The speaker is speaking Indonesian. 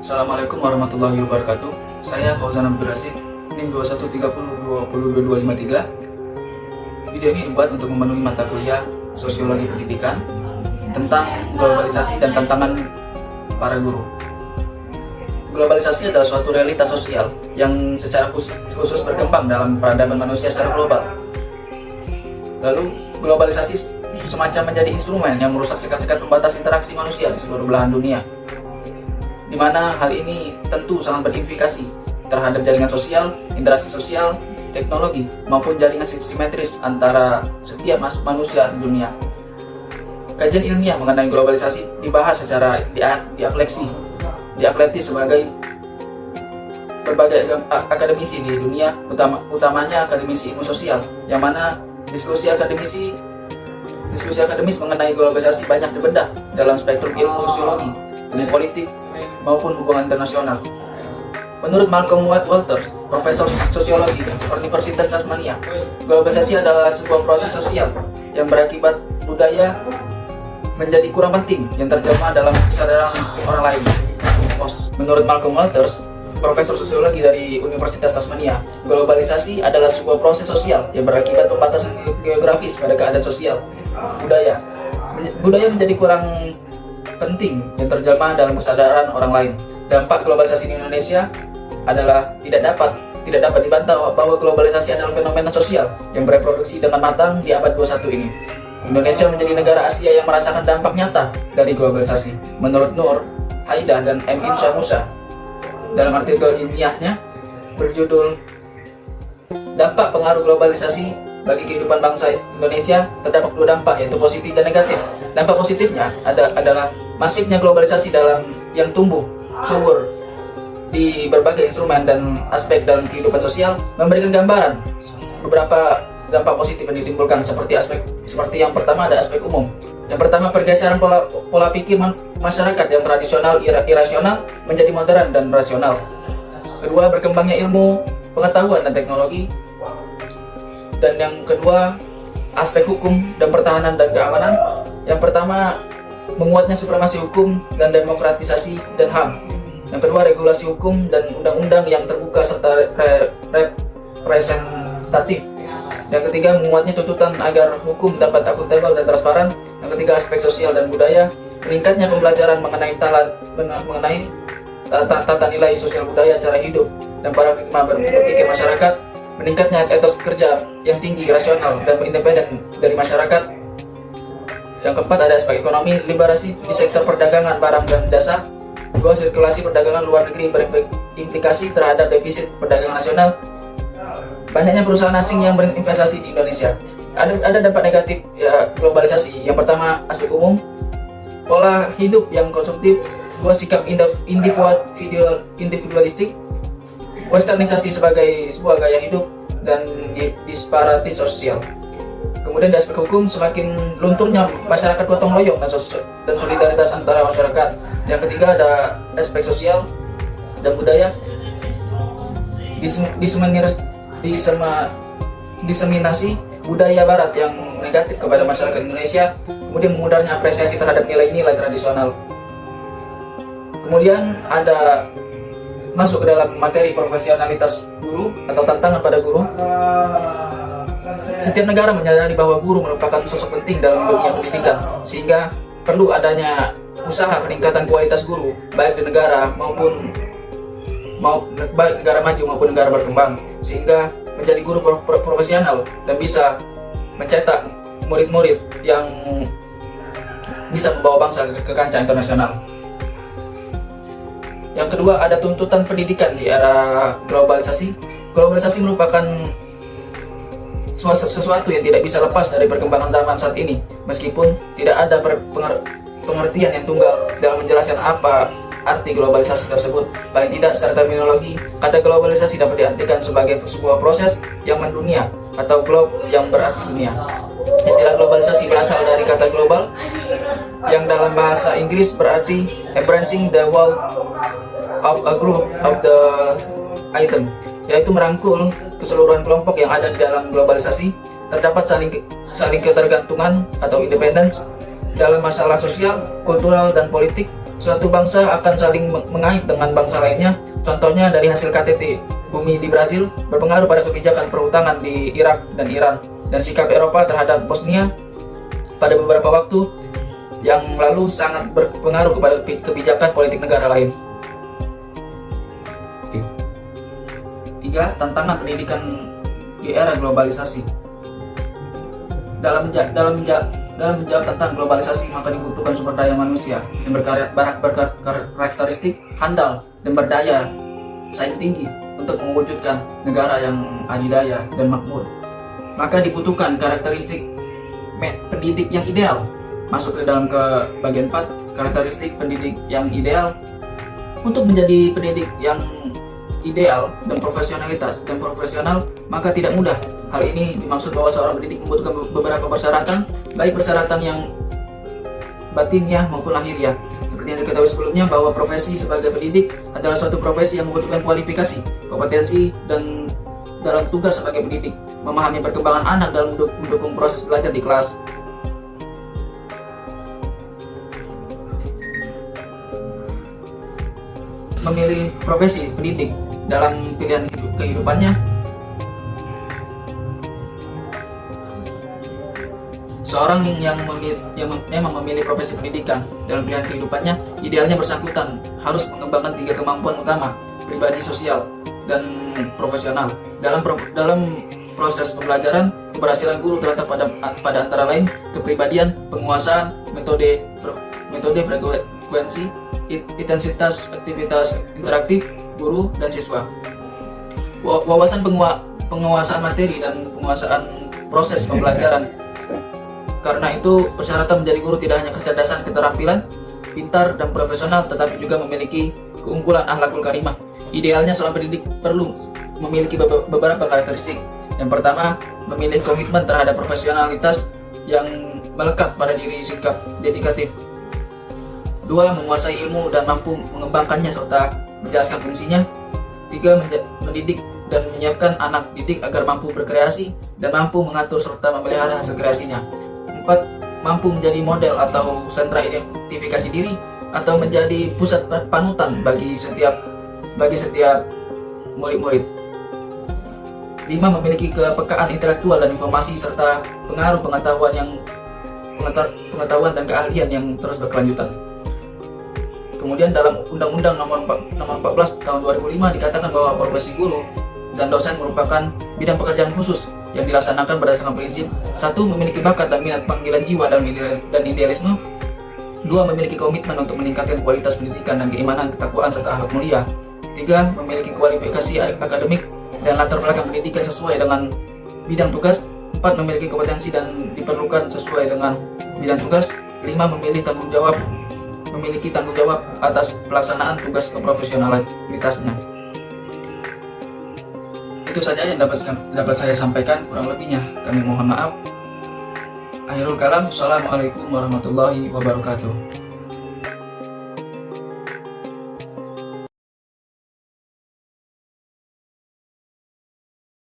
Assalamualaikum warahmatullahi wabarakatuh. Saya Fauzan Abdul Rasid, NIM 2130202253. Video ini dibuat untuk memenuhi mata kuliah Sosiologi Pendidikan tentang globalisasi dan tantangan para guru. Globalisasi adalah suatu realitas sosial yang secara khusus berkembang dalam peradaban manusia secara global. Lalu, globalisasi semacam menjadi instrumen yang merusak sekat-sekat pembatas interaksi manusia di seluruh belahan dunia, di mana hal ini tentu sangat berimplikasi terhadap jaringan sosial, interaksi sosial, teknologi, maupun jaringan simetris antara setiap manusia di dunia. Kajian ilmiah mengenai globalisasi dibahas secara diakletis sebagai berbagai akademisi di dunia, utamanya akademisi ilmu sosial, yang mana diskusi akademis mengenai globalisasi banyak dibedah dalam spektrum ilmu sosiologi, ilmu politik, maupun hubungan internasional. Menurut Malcolm Walters, profesor sosiologi Universitas Tasmania, globalisasi adalah sebuah proses sosial yang berakibat budaya menjadi kurang penting yang terjemah dalam kesadaran orang lain. Menurut Malcolm Walters, profesor sosiologi dari Universitas Tasmania, globalisasi adalah sebuah proses sosial yang berakibat pembatasan geografis pada keadaan sosial budaya. Budaya menjadi kurang penting yang terjemah dalam kesadaran orang lain. Dampak globalisasi di Indonesia adalah tidak dapat dibantah bahwa globalisasi adalah fenomena sosial yang bereproduksi dengan matang di abad 21 ini. Indonesia menjadi negara Asia yang merasakan dampak nyata dari globalisasi. Menurut Nur Haidah dan M. Insya Musa, dalam artikel ilmiahnya berjudul "Dampak Pengaruh Globalisasi bagi Kehidupan Bangsa Indonesia", terdapat dua dampak, yaitu positif dan negatif. Dampak positifnya adalah masifnya globalisasi yang tumbuh subur di berbagai instrumen dan aspek dalam kehidupan sosial, memberikan gambaran beberapa dampak positif yang ditimbulkan, seperti yang pertama ada aspek umum. Yang pertama, pergeseran pola pikir masyarakat yang tradisional irasional menjadi modern dan rasional. Kedua, berkembangnya ilmu, pengetahuan dan teknologi. Dan yang kedua, aspek hukum dan pertahanan dan keamanan. Yang pertama, menguatnya supremasi hukum dan demokratisasi dan HAM. Yang kedua, regulasi hukum dan undang-undang yang terbuka serta representatif. Yang ketiga, menguatnya tuntutan agar hukum dapat akuntabel dan transparan. Yang ketiga, aspek sosial dan budaya. Meningkatnya pembelajaran mengenai tata nilai sosial budaya, cara hidup, dan paradigma berpikir masyarakat. Meningkatnya etos kerja yang tinggi, rasional, dan independen dari masyarakat. Yang keempat, ada aspek ekonomi, liberasi di sektor perdagangan barang dan jasa. Dua, sirkulasi perdagangan luar negeri berimplikasi terhadap defisit perdagangan nasional. Banyaknya perusahaan asing yang berinvestasi di Indonesia. Ada dampak negatif globalisasi. Yang pertama, aspek umum, pola hidup yang konsumtif. Dua, sikap individualistik, westernisasi sebagai sebuah gaya hidup, dan disparitas sosial. Kemudian di aspek hukum, semakin lunturnya masyarakat gotong royong dan solidaritas antara masyarakat. Yang ketiga, ada aspek sosial dan budaya, diseminasi budaya barat yang negatif kepada masyarakat Indonesia, kemudian memudarnya apresiasi terhadap nilai-nilai tradisional. Kemudian ada masuk ke dalam materi profesionalitas guru atau tantangan pada guru. Setiap negara menyadari bahwa guru merupakan sosok penting dalam dunia pendidikan, sehingga perlu adanya usaha peningkatan kualitas guru, baik di negara baik negara maju maupun negara berkembang, sehingga menjadi guru profesional dan bisa mencetak murid-murid yang bisa membawa bangsa ke kancah internasional. Yang kedua, ada tuntutan pendidikan di era globalisasi. Globalisasi merupakan sesuatu yang tidak bisa lepas dari perkembangan zaman saat ini, meskipun tidak ada pengertian yang tunggal dalam menjelaskan apa arti globalisasi tersebut. Paling tidak secara terminologi, kata globalisasi dapat diartikan sebagai sebuah proses yang mendunia atau globe yang berarti dunia. Istilah globalisasi berasal dari kata global yang dalam bahasa Inggris berarti embracing the whole of a group of the item, yaitu merangkul keseluruhan kelompok yang ada di dalam globalisasi. Terdapat saling ketergantungan atau independence dalam masalah sosial, kultural, dan politik, suatu bangsa akan saling mengait dengan bangsa lainnya. Contohnya dari hasil KTT Bumi di Brazil berpengaruh pada kebijakan perhutangan di Irak dan Iran, dan sikap Eropa terhadap Bosnia pada beberapa waktu yang lalu sangat berpengaruh kepada kebijakan politik negara lain. 3. Tantangan pendidikan di era globalisasi. Dalam menjawab tentang globalisasi, maka dibutuhkan sumber daya manusia yang berkarakteristik handal dan berdaya saing tinggi untuk mewujudkan negara yang adidaya dan makmur. Maka dibutuhkan karakteristik pendidik yang ideal. Masuk ke dalam ke bagian 4, karakteristik pendidik yang ideal. Untuk menjadi pendidik yang ideal dan profesional, maka tidak mudah. Hal ini dimaksud bahwa seorang pendidik membutuhkan beberapa persyaratan, baik persyaratan yang batinnya maupun lahiriah. Seperti yang diketahui sebelumnya, bahwa profesi sebagai pendidik adalah suatu profesi yang membutuhkan kualifikasi, kompetensi, dan dalam tugas sebagai pendidik, memahami perkembangan anak dalam mendukung proses belajar di kelas. Memilih profesi pendidik dalam pilihan kehidupannya. Seorang yang memang memilih profesi pendidikan dalam pilihan kehidupannya, idealnya bersangkutan harus mengembangkan 3 kemampuan utama: pribadi, sosial, dan profesional. Dalam proses pembelajaran, keberhasilan guru terletak pada antara lain kepribadian, penguasaan, metode frekuensi, intensitas aktivitas interaktif guru dan siswa, wawasan penguasaan materi, dan penguasaan proses pembelajaran. Karena itu, persyaratan menjadi guru tidak hanya kecerdasan, keterampilan, pintar, dan profesional, tetapi juga memiliki keunggulan akhlakul karimah. Idealnya seorang pendidik perlu memiliki beberapa karakteristik. Yang pertama, memilih komitmen terhadap profesionalitas yang melekat pada diri, sikap dedikatif. 2. Menguasai ilmu dan mampu mengembangkannya serta menjelaskan fungsinya. 3. Mendidik dan menyiapkan anak didik agar mampu berkreasi dan mampu mengatur serta memelihara hasil kreasinya. 4. Mampu menjadi model atau sentra identifikasi diri atau menjadi pusat panutan bagi setiap murid-murid. 5. Memiliki kepekaan intelektual dan informasi serta pengetahuan dan keahlian yang terus berkelanjutan. Kemudian dalam Undang-Undang nomor 14 tahun 2005 dikatakan bahwa profesi guru dan dosen merupakan bidang pekerjaan khusus yang dilaksanakan berdasarkan prinsip: 1. Memiliki bakat dan minat panggilan jiwa dan idealisme. 2. Memiliki komitmen untuk meningkatkan kualitas pendidikan dan keimanan, ketakwaan, serta akhlak mulia. 3. Memiliki kualifikasi akademik dan latar belakang pendidikan sesuai dengan bidang tugas. 4. Memiliki kompetensi dan diperlukan sesuai dengan bidang tugas. 5. Memiliki tanggung jawab atas pelaksanaan tugas keprofesionalitasnya. Itu saja yang dapat saya sampaikan, kurang lebihnya kami mohon maaf. Akhirul kalam, assalamualaikum warahmatullahi wabarakatuh.